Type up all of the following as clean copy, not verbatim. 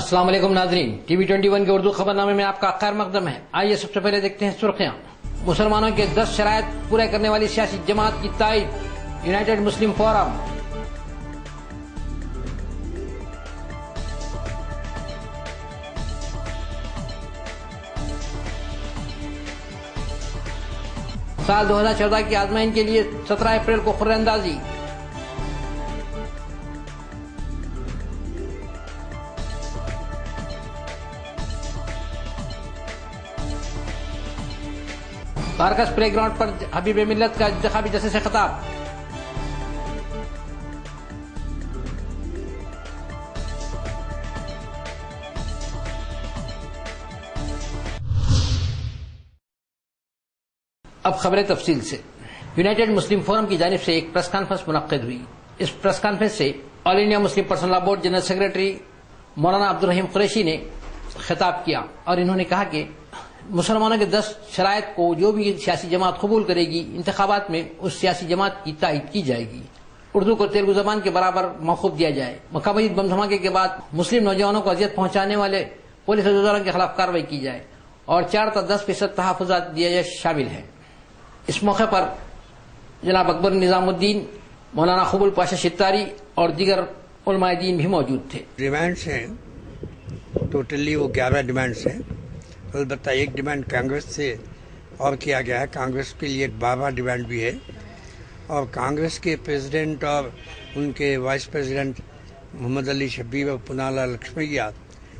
السلام علیکم ناظرین، ٹی وی 21 کے اردو خبر نامے میں آپ کا خیر مقدم ہے۔ آئیے سب سے پہلے دیکھتے ہیں سرخیاں۔ مسلمانوں کے 10 شرائط پورے کرنے والی سیاسی جماعت کی تائید، یونائیٹڈ مسلم فورم۔ سال 2014 کی آزمائش کے لیے 17 اپریل کو خرہ اندازی۔ کارکس پلے گراؤنڈ پر حبیب ملت کا انتخابی جلسے سے خطاب۔ اب خبریں تفصیل سے۔ یونائیٹڈ مسلم فورم کی جانب سے ایک پریس کانفرنس منعقد ہوئی۔ اس پریس کانفرنس سے آل انڈیا مسلم پرسنل لا بورڈ جنرل سیکرٹری مولانا عبدالرحیم قریشی نے خطاب کیا اور انہوں نے کہا کہ مسلمانوں کے 10 شرائط کو جو بھی سیاسی جماعت قبول کرے گی، انتخابات میں اس سیاسی جماعت کی تائید کی جائے گی۔ اردو کو تیلگو زبان کے برابر موقوف دیا جائے۔ مکہ مسجد بم دھماکے کے بعد مسلم نوجوانوں کو اذیت پہنچانے والے پولیس عہدیداروں کے خلاف کارروائی کی جائے اور 4 تا 10% تحفظات دیا جائے شامل ہے۔ اس موقع پر جناب اکبر نظام الدین، مولانا خبل پاشا شتاری اور دیگر علماء دین بھی موجود تھے۔ ڈیمانڈس ہیں ٹوٹلی وہ 11 ڈیمانڈس ہیں، البتہ ایک ڈیمانڈ کانگریس سے اور کیا گیا ہے۔ کانگریس کے لیے ایک بابا ڈیمانڈ بھی ہے اور کانگریس کے پریزیڈنٹ اور ان کے وائس پریزیڈنٹ محمد علی شبیر اور پنالا لکشمیا،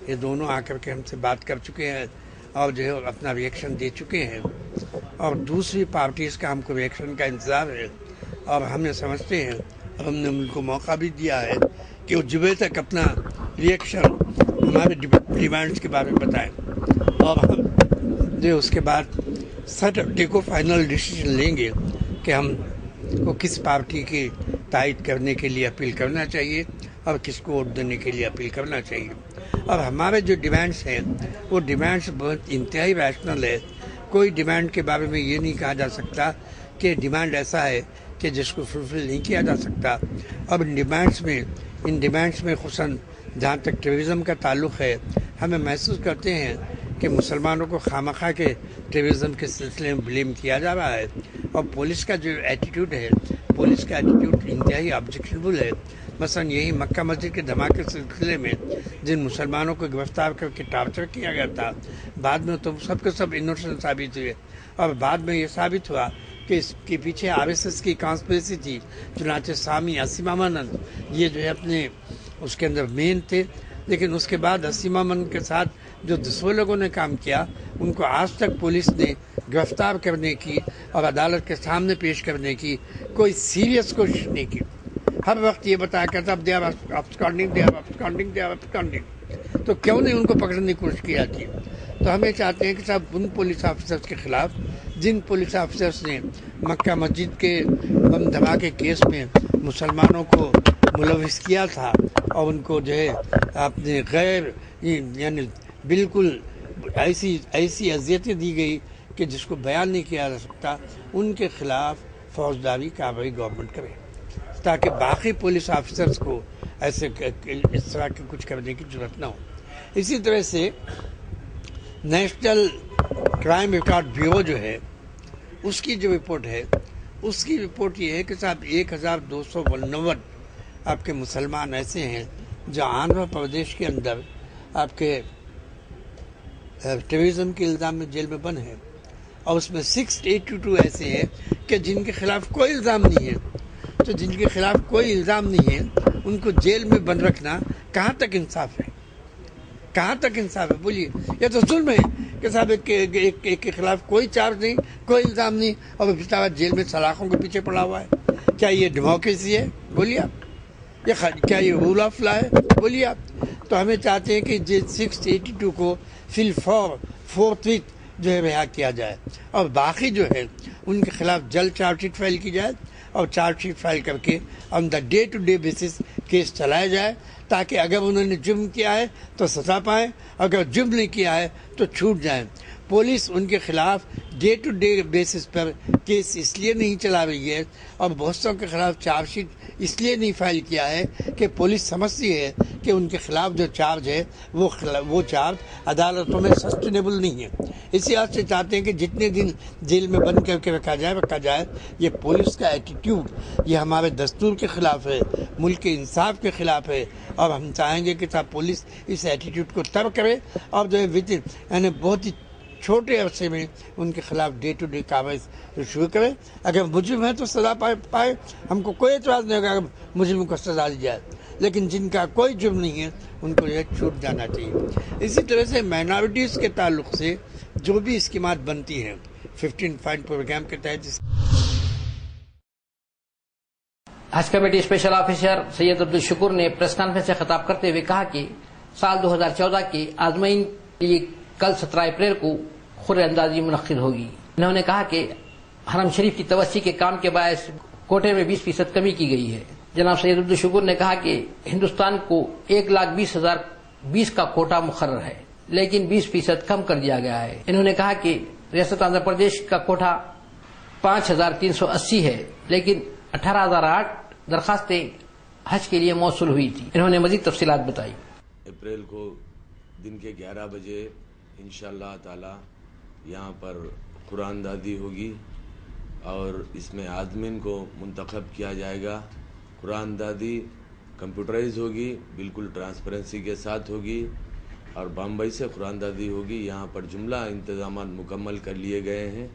یہ دونوں آ کر کے ہم سے بات کر چکے ہیں اور جو ہے اپنا ریئیکشن دے چکے ہیں، اور دوسری پارٹیز کا ہم کو ریئیکشن کا انتظار ہے اور ہم سمجھتے ہیں اور ہم نے ان کو موقع بھی دیا ہے کہ وہ جمعے تک اپنا ریئیکشن ہمارے ڈیمانڈس کے بارے میں بتائیں اور ہم جو اس کے بعد سیٹرڈے کو فائنل ڈیسیژن لیں گے کہ ہم کو کس پارٹی کی تائید کرنے کے لیے اپیل کرنا چاہیے اور کس کو ووٹ دینے کے لیے اپیل کرنا چاہیے۔ اور ہمارے جو ڈیمانڈس ہیں وہ ڈیمانڈس بہت انتہائی ریشنل ہے۔ کوئی ڈیمانڈ کے بارے میں یہ نہیں کہا جا سکتا کہ ڈیمانڈ ایسا ہے کہ جس کو فلفل نہیں کیا جا سکتا۔ اب ان ڈیمانڈس میں خصوصاً جہاں تک ٹیررزم کا تعلق ہے، ہمیں محسوس کرتے ہیں کہ مسلمانوں کو خامخواہ کے ٹیررزم کے سلسلے میں بلیم کیا جا رہا ہے اور پولیس کا جو ایٹیٹیوڈ ہے، پولیس کا ایٹیٹیوڈ انتہائی آبجیکشنبل ہے۔ مثلاً یہی مکہ مسجد کے دھماکے کے سلسلے میں جن مسلمانوں کو گرفتار کر کے ٹارچر کیا گیا تھا، بعد میں تو سب کے سب انوسنٹ ثابت ہوئے اور بعد میں یہ ثابت ہوا کہ اس کے پیچھے RSS کی کانسپریسی تھی۔ چنانچہ سامی اسیم امانت یہ جو ہے اپنے اس کے اندر مین تھے، لیکن اس کے بعد اسیم امانت کے ساتھ جو دوسرے لوگوں نے کام کیا ان کو آج تک پولیس نے گرفتار کرنے کی اور عدالت کے سامنے پیش کرنے کی کوئی سیریس کوشش نہیں کی۔ ہر وقت یہ بتایا کرتا اب تو کیوں نہیں ان کو پکڑنے کی کوشش کی جاتی؟ تو ہمیں چاہتے ہیں کہ صاحب ان پولیس آفیسرز کے خلاف جن پولیس آفیسرز نے مکہ مسجد کے بم دھماکے کیس میں مسلمانوں کو ملوث کیا تھا اور ان کو جو ہے اپنے غیر یعنی بالکل ایسی اذیتیں دی گئی کہ جس کو بیان نہیں کیا جا سکتا، ان کے خلاف فوجداری کارروائی گورنمنٹ کرے تاکہ باقی پولیس آفیسرز کو ایسے اس طرح کے کچھ کرنے کی ضرورت نہ ہو۔ اسی طرح سے نیشنل کرائم ریکارڈ بیورو جو ہے اس کی جو رپورٹ ہے، اس کی رپورٹ یہ ہے کہ صاحب 1249 آپ کے مسلمان ایسے ہیں جو آندھرا پردیش کے اندر آپ کے ٹیررزم کے الزام میں جیل میں بند ہیں، اور اس میں 682 ایسے ہیں کہ جن کے خلاف کوئی الزام نہیں ہے۔ تو جن کے خلاف کوئی الزام نہیں ہے ان کو جیل میں بند رکھنا کہاں تک انصاف ہے؟ کہاں تک انصاف ہے؟ بولیے، یہ تو ظلم ہے کہ صاحب ایک کے خلاف کوئی چارج نہیں، کوئی الزام نہیں اور بیچارہ جیل میں سلاخوں کے پیچھے پڑا ہوا ہے۔ کیا یہ ڈیموکریسی ہے؟ بولیے آپ۔ کیا یہ رول آف لا ہے؟ بولیے آپ۔ تو ہمیں چاہتے ہیں کہ 682 کو فی الفور جو ہے رہا کیا جائے اور باقی جو ہے ان کے خلاف جلد چارج شیٹ فائل کی جائے اور چارج شیٹ فائل کر کے on the day to day basis case چلایا جائے تاکہ اگر انہوں نے جرم کیا ہے تو سزا پائیں، اگر جرم نہیں کیا ہے تو چھوٹ جائیں۔ पुलिस उनके खिलाफ डे टू डे बेसिस पर केस इसलिए नहीं चला रही है और बहुत सौ के खिलाफ चार्जशीट इसलिए नहीं फाइल किया है कि पुलिस समझती है कि उनके खिलाफ जो चार्ज है वो चार्ज अदालतों में सस्टेनेबल नहीं है। इसी वजह से चाहते हैं कि जितने दिन जेल में बंद करके रखा जाए। ये पुलिस का एटीट्यूड ये हमारे दस्तूर के खिलाफ है, मुल्क के इंसाफ के खिलाफ है और हम चाहेंगे कि साहब पुलिस इस एटीट्यूड को तब करे और जो है यानी बहुत ही छोटे अरसे में उनके खिलाफ डे टू डे कार्रवाई शुरू करे। अगर मुजरिम है तो सजा पाए, हमको कोई एतराज़ नहीं होगा अगर मुजरिम को सजा दी जाए, लेकिन जिनका कोई जुर्म नहीं है उनको यह छूट जाना चाहिए। इसी तरह से माइनॉरिटीज़ के ताल्लुक से जो भी स्कीमात बनती हैं 15 पॉइंट प्रोग्राम के तहत हज committee special officer Syed Abdul शुक्र ने प्रेस कॉन्फ्रेंस से खिताब करते हुए कहा कि साल 2014 की आजमाइन के लिए कल 17 अप्रैल को खुर अंदाजी मुनक्किद होगी। इन्होंने कहा कि हरम शरीफ की तवस्सी के काम के बायस कोटे में 20% कमी की गई है। जनाब सैयद अब्दुल शुक्र ने कहा कि हिंदुस्तान को 1,20,020 का कोटा मुकर्रर है, लेकिन 20% कम कर दिया गया है। इन्होंने कहा कि रियासत आंध्र प्रदेश का कोटा 5,380 है, लेकिन 18,008 दरखास्तें हज के लिए मौसूल हुई थी। इन्होंने मजीद तफसीलात बताई। अप्रैल को दिन के 11 बजे इंशाअल्लाह ताला यहाँ पर कुरानदादी होगी और इसमें आदमिन को मुंतखब किया जाएगा। कुरानदादी कंप्यूटराइज होगी, बिल्कुल ट्रांसपेरेंसी के साथ होगी और बम्बई से कुरानदादी होगी। यहाँ पर जुमला इंतजाम मुकम्मल कर लिए गए हैं।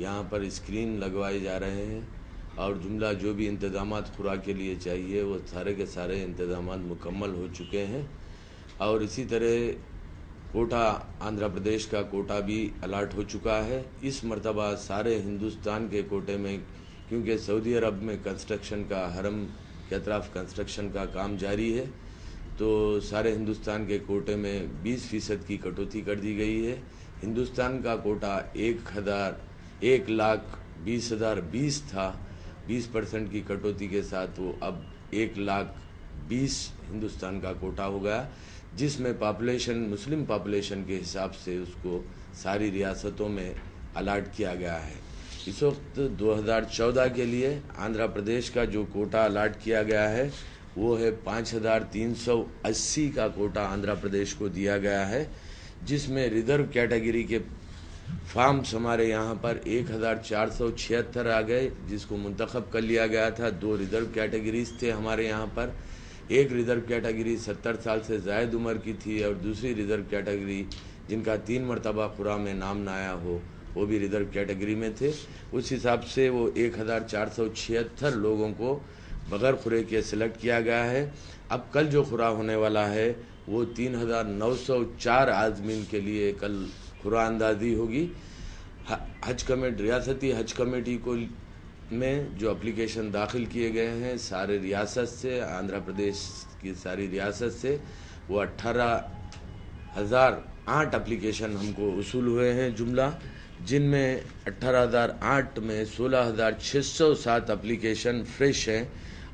यहाँ पर स्क्रीन लगवाए जा रहे हैं और जुमला जो भी इंतजाम खुराक के लिए चाहिए वो सारे के सारे इंतजाम मुकम्मल हो चुके हैं। और इसी तरह कोटा आंध्र प्रदेश का कोटा भी अलाट हो चुका है। इस मरतबा सारे हिंदुस्तान के कोटे में, क्योंकि सऊदी अरब में कंस्ट्रक्शन का हरम के अतराफ कंस्ट्रक्शन का काम जारी है, तो सारे हिंदुस्तान के कोटे में 20% की कटौती कर दी गई है। हिंदुस्तान का कोटा 1,20,020 था, 20% की कटौती के साथ वो अब 1,20,000 हिंदुस्तान का कोटा हो गया, जिसमें पॉपुलेशन मुस्लिम पॉपुलेशन के हिसाब से उसको सारी रियासतों में अलाट किया गया है। इस वक्त 2014 के लिए आंध्र प्रदेश का जो कोटा अलाट किया गया है वो है 5,380 का कोटा आंध्र प्रदेश को दिया गया है, जिसमें रिजर्व कैटेगरी के फार्म्स हमारे यहाँ पर 1,476 आ गए, जिसको मुंतखब कर लिया गया था। 2 रिजर्व कैटेगरीज थे हमारे यहाँ पर। एक रिजर्व कैटेगरी 70 साल से ज़ायद उम्र की थी और दूसरी रिजर्व कैटेगरी जिनका 3 मरतबा खुरा में नाम न आया हो वो भी रिजर्व कैटेगरी में थे। उस हिसाब से वो 1,476 लोगों को बगैर खुरे के सिलेक्ट किया गया है। अब कल जो खुरा होने वाला है वो 3,904 आदमीन के लिए कल खुरा अंदाजी होगी। हज कमेटी रियासती हज कमेटी को में जो एप्लीकेशन दाखिल किए गए हैं सारे रियासत से, आंध्र प्रदेश की सारी रियासत से, वो 18,008 एप्लीकेशन हमको वसूल हुए हैं जुमला, जिनमें 18,008 में 16,607 एप्लीकेशन फ्रेश हैं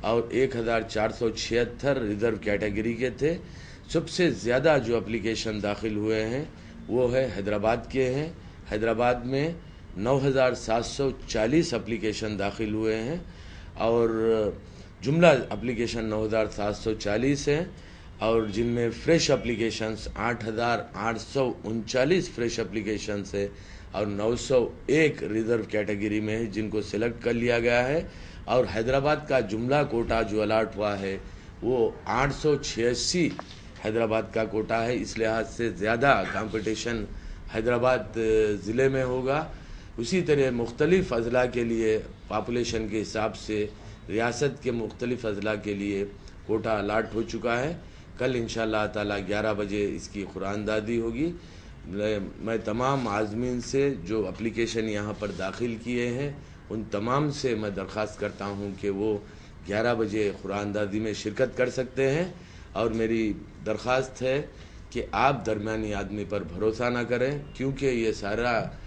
और 1,476 रिजर्व कैटेगरी के थे। सबसे ज़्यादा जो एप्लीकेशन दाखिल हुए हैं वो है हैदराबाद के हैं। हैदराबाद में 9,740 एप्लीकेशन दाखिल हुए हैं और जुमला एप्लीकेशन 9,740 हैं और जिनमें फ्रेश एप्लीकेशंस 8,839 फ्रेश एप्लीकेशंस है और 901 रिजर्व कैटेगरी में है जिनको सिलेक्ट कर लिया गया है। और हैदराबाद का जुमला कोटा जो अलाट हुआ है वो 886 हैदराबाद का कोटा है। इस लिहाज से ज़्यादा कंपटीशन हैदराबाद ज़िले में होगा। उसी तरह मुख्तलिफ अजला के लिए पॉपुलेशन के हिसाब से रियासत के मुख्तलिफ अजला के लिए कोटा अलाट हो चुका है। कल इंशाअल्लाह ताला 11 बजे इसकी कुरानदादी होगी। मैं तमाम आज़मीन से जो एप्लीकेशन यहाँ पर दाखिल किए हैं उन तमाम से मैं दरख्वास्त करता हूँ कि वो 11 बजे कुरानदादी में शिरकत कर सकते हैं। और मेरी दरख्वास्त है कि आप दरमियानी आदमी पर भरोसा ना करें, क्योंकि ये सारा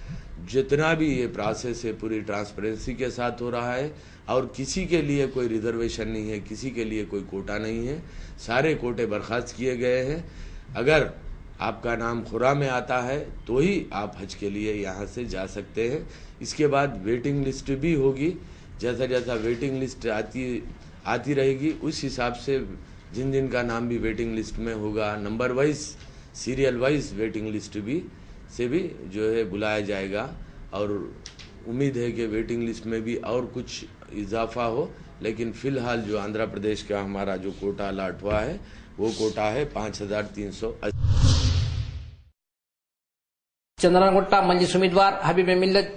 जितना भी ये प्रोसेस है पूरी ट्रांसपेरेंसी के साथ हो रहा है और किसी के लिए कोई रिजर्वेशन नहीं है, किसी के लिए कोई कोटा नहीं है। सारे कोटे बर्खास्त किए गए हैं। अगर آپ کا نام خورا میں آتا ہے تو ہی آپ حج کے لیے یہاں سے جا سکتے ہیں. اس کے بعد ویٹنگ لسٹ بھی ہوگی. جیسا جیسا ویٹنگ لسٹ آتی رہے گی اس حساب سے جن جن کا نام بھی ویٹنگ لسٹ میں ہوگا number wise serial wise waiting list بھی جو ہے بلایا جائے گا. اور امید ہے کہ ویٹنگ لسٹ میں بھی اور کچھ اضافہ ہو. لیکن فی الحال جو آندھرا پردیش کا ہمارا جو کوٹا الاٹ ہوا ہے وہ کوٹا ہے 5380. چندرانگٹہ مجلس امیدوار حبیب ملت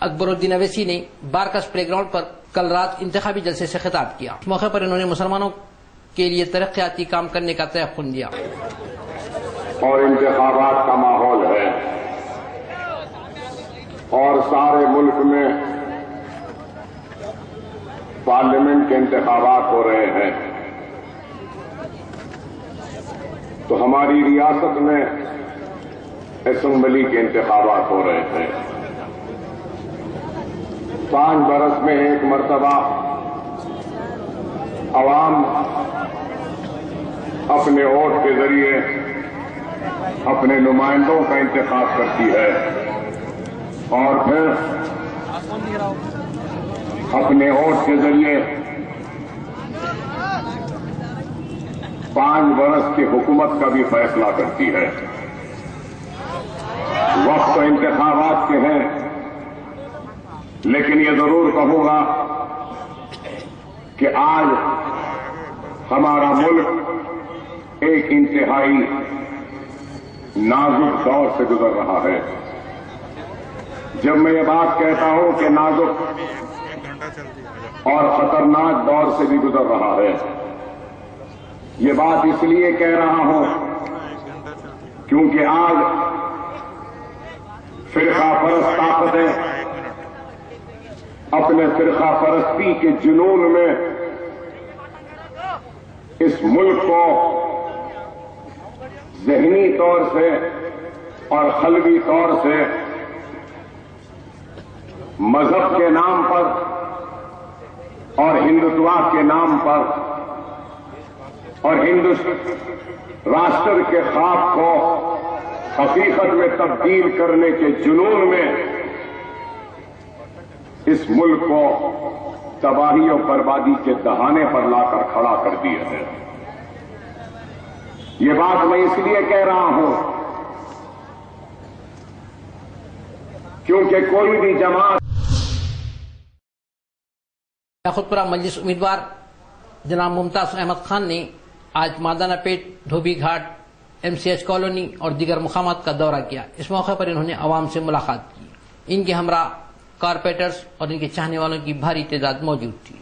اکبر الدین اویسی نے بارکس پلے گراؤنڈ پر کل رات انتخابی جلسے سے خطاب کیا. اس موقع پر انہوں نے مسلمانوں کے لیے ترقیاتی کام کرنے کا تیقن دیا. اور انتخابات کا ماحول ہے اور سارے ملک میں پارلیمنٹ کے انتخابات ہو رہے ہیں تو ہماری ریاست میں اسمبلی کے انتخابات ہو رہے ہیں. 5 برس میں ایک مرتبہ عوام اپنے ووٹ کے ذریعے اپنے نمائندوں کا انتخاب کرتی ہے اور پھر اپنے ووٹ کے ذریعے 5 برس کی حکومت کا بھی فیصلہ کرتی ہے. وقت تو انتخابات کے ہیں لیکن یہ ضرور کہوں گا کہ آج ہمارا ملک ایک انتہائی نازک دور سے گزر رہا ہے. جب میں یہ بات کہتا ہوں کہ نازک اور خطرناک دور سے بھی گزر رہا ہے یہ بات اس لیے کہہ رہا ہوں کیونکہ آج فرقہ پرست طاقتیں اپنے فرقہ پرستی کے جنون میں اس ملک کو ذہنی طور سے اور قلبی طور سے مذہب کے نام پر اور ہندوتوا کے نام پر اور راشٹر کے خواب کو حقیقت میں تبدیل کرنے کے جنون میں اس ملک کو تباہی اور بربادی کے دہانے پر لا کر کھڑا کر دیا ہے. یہ بات میں اس لیے کہہ رہا ہوں کیونکہ کوئی بھی جماعت خودپورہ مجلس امیدوار جناب ممتاز احمد خان نے آج مادانہ پیٹ دھوبی گھاٹ MCH کالونی اور دیگر مقامات کا دورہ کیا. اس موقع پر انہوں نے عوام سے ملاقات کی. ان کے ہمراہ کارپوریٹرز اور ان کے چاہنے والوں کی بھاری تعداد موجود تھی.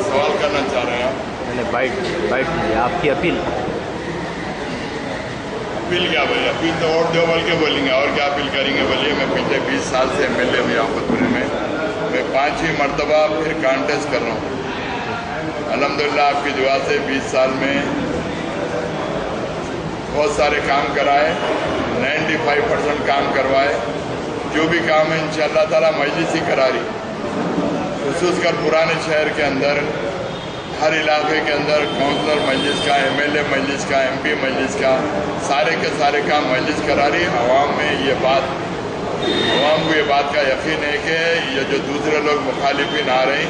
سوال کرنا چاہ رہے ہیں آپ؟ بائٹ آپ کی اپیل کیا بھائی اپیل تو ووٹ دو بول کے بولیں گے اور کیا اپیل کریں گے بولیے. میں پچھلے 20 سال سے MLA ہوں یہاں خودپورے میں 5ویں مرتبہ پھر کانٹیسٹ کر رہا ہوں. الحمدللہ آپ کی دعا سے 20 سال میں بہت سارے کام کرائے 95% کام کروائے. جو بھی کام ہے انشاءاللہ تعالیٰ مجلس ہی کرا رہی. خصوص کر پرانے شہر کے اندر ہر علاقے کے اندر کونسلر مجلس کا MLA مجلس کا MP مجلس کا سارے کے سارے کام مجلس کرا رہی. عوام کو یہ بات کا یقین ہے کہ یہ جو دوسرے لوگ مخالفین آ رہے ہیں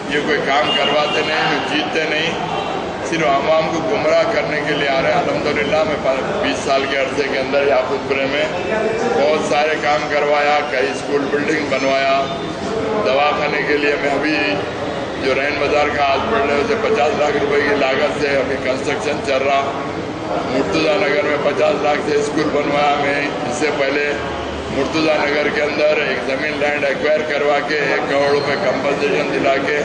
یہ کوئی کام کرواتے نہیں، جیتتے نہیں، सिर्फ आवाम को गुमराह करने के लिए आ रहे हैं। अल्हम्दुलिल्लाह मैं 20 साल के अरसे के अंदर याकूबपुरे में बहुत सारे काम करवाया, कई स्कूल बिल्डिंग बनवाया, दवाखाने के लिए मैं अभी जो रैन बाजार का हॉस्पिटल है उसे 50 लाख रुपए की लागत से अभी कंस्ट्रक्शन चल रहा। मुर्तुज़ा नगर में 50 लाख से स्कूल बनवाया मैं। इससे पहले मुर्तुज़ा नगर के अंदर एक ज़मीन लैंड एक्वायर करवा के 1 करोड़ रुपये कंपनसेशन दिला के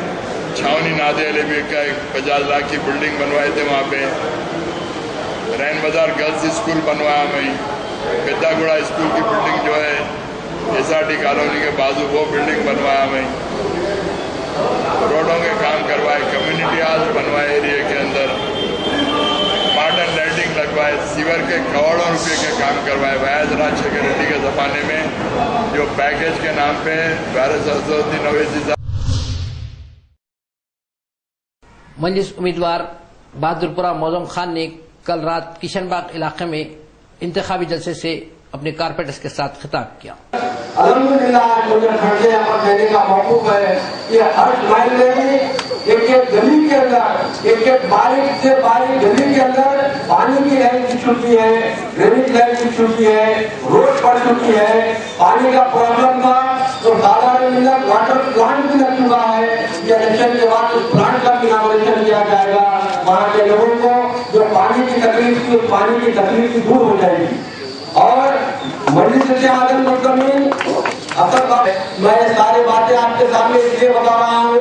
छावनी नादे अली भी का 50 लाख की बिल्डिंग बनवाए थे वहाँ पे। रैन बाजार गर्ल्स स्कूल बनवाया मैं। पेद्दागुड़ा स्कूल की बिल्डिंग जो है SRT कॉलोनी के बाजू वो बिल्डिंग बनवाया मैं। रोडों के काम करवाए, कम्युनिटी हॉल बनवाए एरिया के अंदर, मॉडर्न लाइटिंग लगवाए, सीवर के करोड़ों रुपये के काम करवाए। वैद राजशेखर रेड्डी के ज़माने में जो पैकेज के नाम पे वारिस असदुद्दीन ओवैसी साहब। मजलिस उम्मीदवार बहादुरपुरा मौजूम खान ने कल रात किशनबाग इलाके में इंतखाबी जलसे से अपने कारपेटर्स के साथ खिताब किया। अल्हम्दुलिल्लाह मुझे खड़े यहाँ पर कहने का मौक़ूफ़ है कि हर माइल में भी एक गली के अंदर एक बारीक से बारीक गली के अंदर पानी की लाइन बिछ चुकी है, ड्रेनेज लाइन बिछ चुकी है, रोड पड़ चुकी है। पानी का प्रॉब्लम था तो साधारण वाटर प्लांट भी लग चुका है। ये इलेक्शन के बाद उस प्लांट का भी इनॉग्रेशन किया जाएगा। वहाँ के लोगों को जो पानी की तकलीफ थी उस पानी की तकलीफ भी दूर हो जाएगी। और मजलिस आदम मुस्तमीन असल मैं ये सारी बातें आपके सामने इसलिए बता रहा हूँ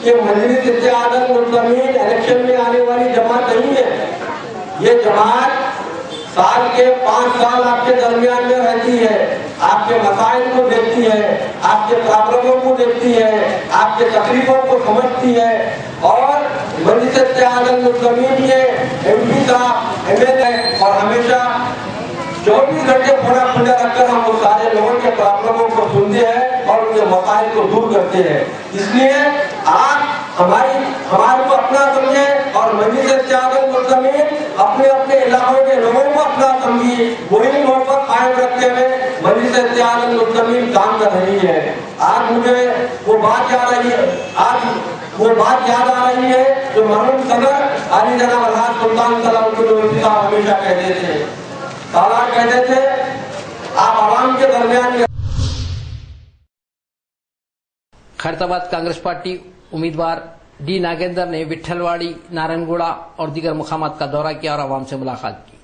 कि मजलिस आदम मुस्तमीन इलेक्शन में आने वाली जमात नहीं है। ये जमात साल के 5 साल आपके दरमियान में रहती है, आपके मसाइल को देखती है, आपके प्रॉब्लमों को देखती है, आपके तकलीफों को समझती है। और मजलिस आदम मुस्तमीन के MP साहब MLA और हमेशा 24 घंटे पूरा खुला रखकर हम उस सारे लोगों के प्रॉब्लमों को सुनते हैं और उनके मसाइल को दूर करते हैं। इसलिए आप हमारे को अपना समझे और मजलिस आदम मुस्तमीन अपने अपने इलाकों के लोगों को अपना समझिए। वही मोहब्बत कायम रखते हुए मजलिस आदम मुस्तमीन काम कर रही है। आज मुझे वो बात याद आ रही है जो मरहूम सदर अली जनाब अलहाज सुल्तान सलाउद्दीन साहब हमेशा कहते थे, कहते थे आप आवाम के दरमियान। खैरताबाद कांग्रेस पार्टी उम्मीदवार डी नागेंद्र ने विट्ठलवाड़ी, नारायणगुड़ा और दीगर मुकामात का दौरा किया और आवाम से मुलाकात की।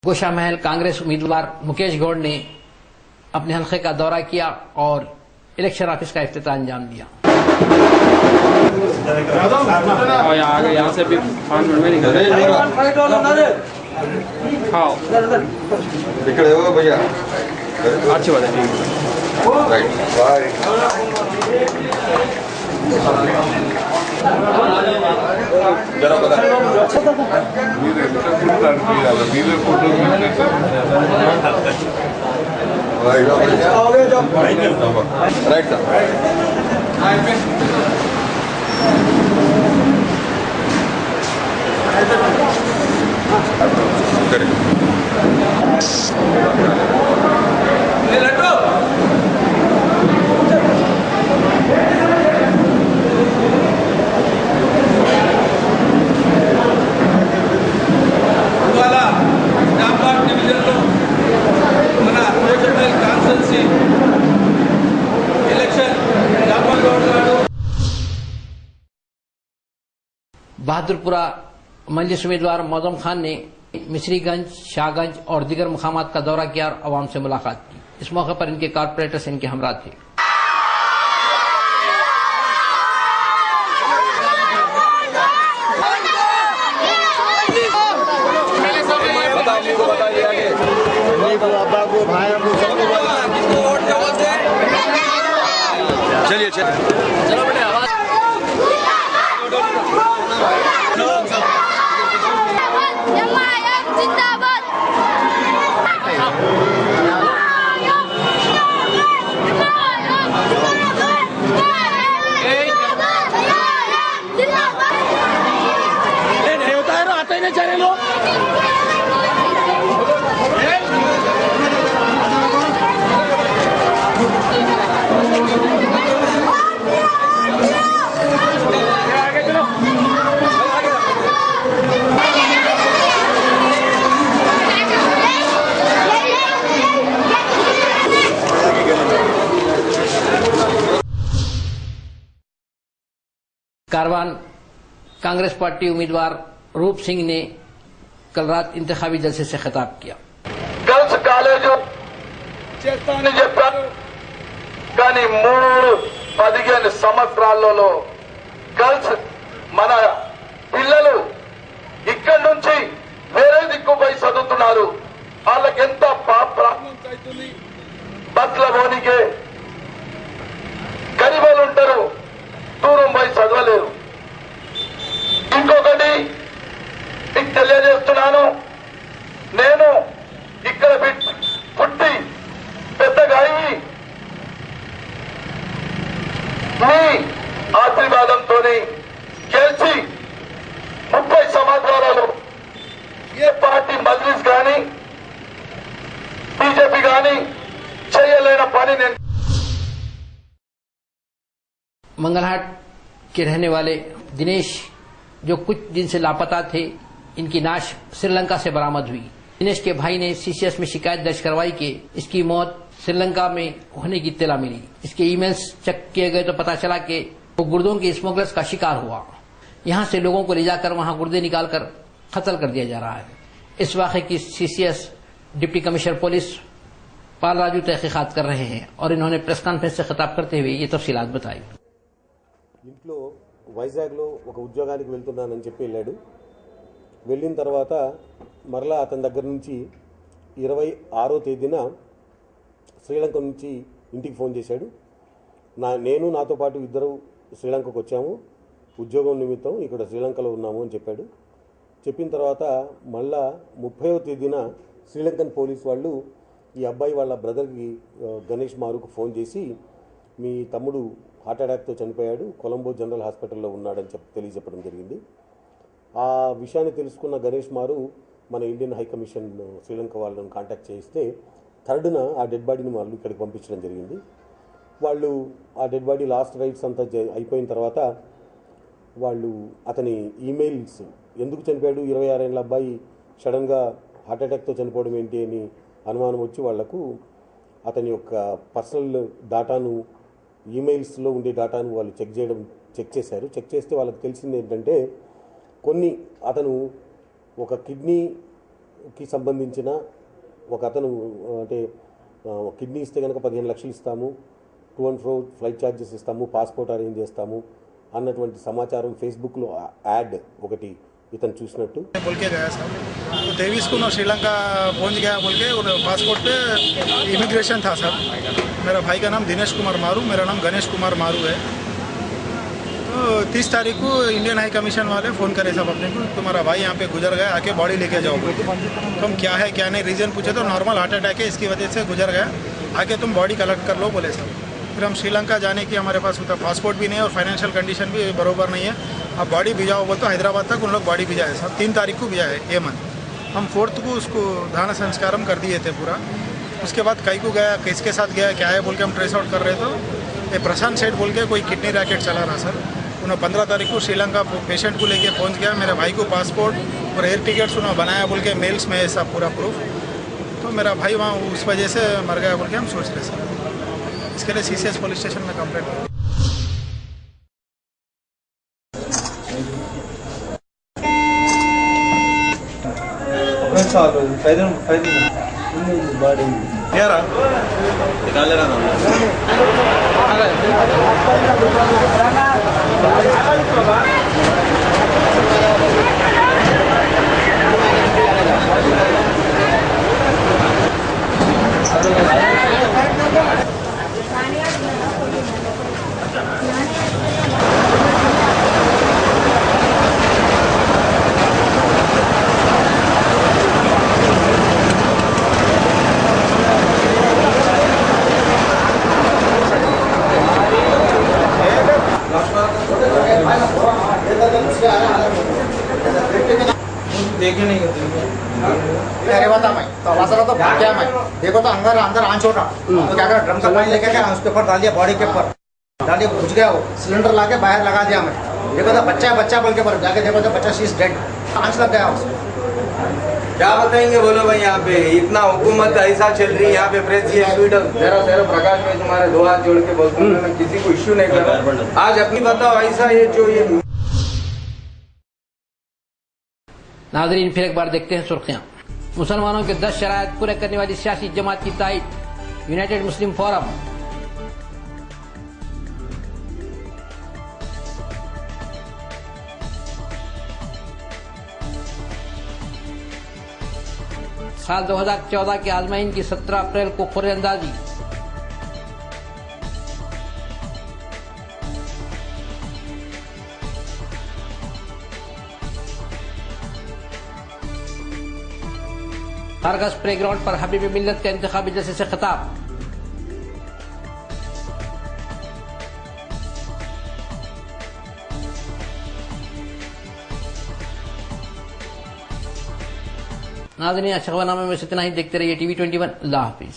गोशा महल कांग्रेस उम्मीदवार मुकेश गौड़ ने अपने हल्के का दौरा किया और इलेक्शन ऑफिस का इफ्तिताह अंजाम दिया। और यहाँ से भी 5 मिनट में निकल हाँ भैया अच्छी बात है। बहादुरपुरा मजलिस उम्मीदवार मौजम खान ने मिसरीगंज, शाहगंज और दीगर मुकामात का दौरा किया और आवाम से मुलाकात की। इस मौके पर इनके कारपोरेटर्स इनके हमरा थे। चलिए चलो बेटे आवाज जिंदाबाद। नहीं होता है ना, आते ही नहीं चाहे लोग। कारवान कांग्रेस पार्टी उम्मीदवार रूप सिंह ने कल रात इंतखाबी जलसे से खिताब किया। గర్ల్స్ కాలేజ్ చేస్తానని చెప్పారు, కానీ 3-15 సంవత్సరాలలో గర్ల్స్ మన పిల్లలు ఇక్కడి నుంచి వేరే దిక్కు పోయి చదువుతున్నారు. వాళ్ళకి ఎంత ప్రాబ్లమ్స్ అవుతుంది. బస్ల పోనీకే గరీబులు ఉంటారు, దూరం పోయి చదవలేరు. ఇంకొకటి మీకు తెలియజేస్తున్నాను, నేను ఇక్కడ పుట్టి పెద్దగా అయ్యి మీ ఆశీర్వాదంతో గెలిచి 30 సంవత్సరాలలో ఏ పార్టీ మజ్లిస్ కానీ బీజేపీ కానీ చేయలేని పని నేను। मंगलहाट के रहने वाले दिनेश जो कुछ दिन से लापता थे, इनकी नाश श्रीलंका से बरामद हुई। दिनेश के भाई ने सीसीएस में शिकायत दर्ज करवाई कि इसकी मौत श्रीलंका में होने की इत्तला मिली। इसके ईमेल्स चेक किए गए तो पता चला कि वो गुर्दों के स्मगलर्स का शिकार हुआ। यहां से लोगों को ले जाकर वहां गुर्दे निकालकर कत्ल कर दिया जा रहा है। इस वाक़े की सीसीएस डिप्टी कमिश्नर पुलिस पाल राजू तहकीकात कर रहे हैं और इन्होंने प्रेस कॉन्फ्रेंस से खिताब करते हुए ये तफसीलात बताई। ఇంట్లో వైజాగ్లో ఒక ఉద్యోగానికి వెళ్తున్నానని చెప్పి వెళ్ళాడు. వెళ్ళిన తర్వాత మరలా అతని దగ్గర నుంచి 26వ తేదీన శ్రీలంక నుంచి ఇంటికి ఫోన్ చేశాడు. నేను నాతో పాటు ఇద్దరు శ్రీలంకకు వచ్చాము, ఉద్యోగం నిమిత్తం ఇక్కడ శ్రీలంకలో ఉన్నాము అని చెప్పాడు. చెప్పిన తర్వాత మళ్ళా 30వ తేదీన శ్రీలంకన్ పోలీస్ వాళ్ళు ఈ అబ్బాయి వాళ్ళ బ్రదర్కి గణేష్ మారుకు ఫోన్ చేసి మీ తమ్ముడు హార్ట్ అటాక్తో చనిపోయాడు, కొలంబో జనరల్ హాస్పిటల్లో ఉన్నాడని తెలియజెప్పడం జరిగింది. ఆ విషయాన్ని తెలుసుకున్న గణేష్ మారు మన ఇండియన్ హై కమిషన్ శ్రీలంక వాళ్ళని కాంటాక్ట్ చేయిస్తే 3rd ఆ డెడ్ బాడీని వాళ్ళు ఇక్కడికి పంపించడం జరిగింది. వాళ్ళు ఆ డెడ్ బాడీ లాస్ట్ రైట్స్ అంతా అయిపోయిన తర్వాత వాళ్ళు అతని ఈమెయిల్స్ ఎందుకు చనిపోయాడు, 26 ఏళ్ల అబ్బాయి సడన్గా హార్ట్ అటాక్తో చనిపోవడం ఏంటి అని అనుమానం వచ్చి వాళ్లకు అతని యొక్క పర్సనల్ డాటాను, ఈమెయిల్స్లో ఉండే డాటాను వాళ్ళు చెక్ చేశారు. చెక్ చేస్తే వాళ్ళకి తెలిసింది ఏంటంటే కొన్ని అతను ఒక కిడ్నీకి సంబంధించిన ఒక అతను అంటే కిడ్నీ ఇస్తే కనుక 15 లక్షలు ఇస్తాము, to and fro flight charges ఇస్తాము, పాస్పోర్ట్ అరేంజ్ చేస్తాము అన్నటువంటి సమాచారం ఫేస్బుక్లో యాడ్ ఒకటి इतन चूसिनट्टू बोल के गया साहब, तो 23 को मैं श्रीलंका पहुंच गया बोल के, और पासपोर्ट पे इमिग्रेशन था सर। मेरा भाई का नाम दिनेश कुमार मारू, मेरा नाम गणेश कुमार मारू है। तो 30 तारीख को इंडियन हाई कमीशन वाले फ़ोन करे साहब अपने को, तुम्हारा भाई यहाँ पे गुजर गया, आके बॉडी लेके जाओ। तुम क्या है क्या नहीं रीज़न पूछे तो नॉर्मल हार्ट अटैक है, इसकी वजह से गुजर गया, आके तुम बॉडी कलेक्ट कर लो बोले साहब। फिर हम श्रीलंका जाने की हमारे पास होता पासपोर्ट भी नहीं है और फाइनेंशियल कंडीशन भी बरोबर नहीं है। अब बॉडी भिजाओ बोल तो हैदराबाद तक उन लोग बॉडी भिजाए साहब। 3 तारीख को भिजाए ये मंथ, हम 4th को उसको दान संस्कारम कर दिए थे पूरा। उसके बाद कई को गया, किसके साथ गया, क्या है बोल के हम ट्रेस आउट कर रहे थे। ये प्रशांत सेठ बोल के कोई किडनी रैकेट चला रहा सर। उन्होंने 15 तारीख को श्रीलंका पेशेंट को लेके पहुंच गया। मेरे भाई को पासपोर्ट और एयर टिकट्स उन्होंने बनाया बोल के मेल्स में ऐसा पूरा प्रूफ। तो मेरा भाई वहाँ उस वजह से मर गया बोल के हम सोच रहे सर। इसके लिए सीसीएस पुलिस स्टेशन में कंप्लेंट చాలు 5 బాడీ ఏరా నికాలేరా देखे नहीं अरे बता मैं तो आवाज रहा तो भाग गया मैं देखो तो अंदर आन छोटा तो क्या कर ड्रम का पानी लेके गया उसके ऊपर डाल दिया बॉडी के ऊपर डाल दिया घुस गया वो सिलेंडर लाके बाहर लगा दिया मैं देखो तो बच्चा बोल के पर जाके देखो तो बच्चा शीज डेड आंच लग गया उसको क्या बताएंगे बोलो भाई यहाँ पे इतना हुकूमत ऐसा चल रही है यहाँ पे प्रेस ये जरा प्रकाश में तुम्हारे दो हाथ जोड़ के बोलता हूँ मैं किसी को इश्यू नहीं कर रहा आज अपनी बताओ ऐसा ये जो ये नाज़रीन फिर एक बार देखते हैं सुर्खियां। मुसलमानों के 10 शराइत पूरे करने वाली सियासी जमात की तायद यूनाइटेड मुस्लिम फोरम। साल 2014 के आजमाइन की 17 अप्रैल को खुरे अंदाजी। हरगज प्ले ग्राउंड पर हबीब मिल्लत का इंतखाबी जलसे से खिताब। नाज़रीन, अच्छा खबरनामे में इतना ही। देखते रहिए TV 21। अल्लाह हाफिज।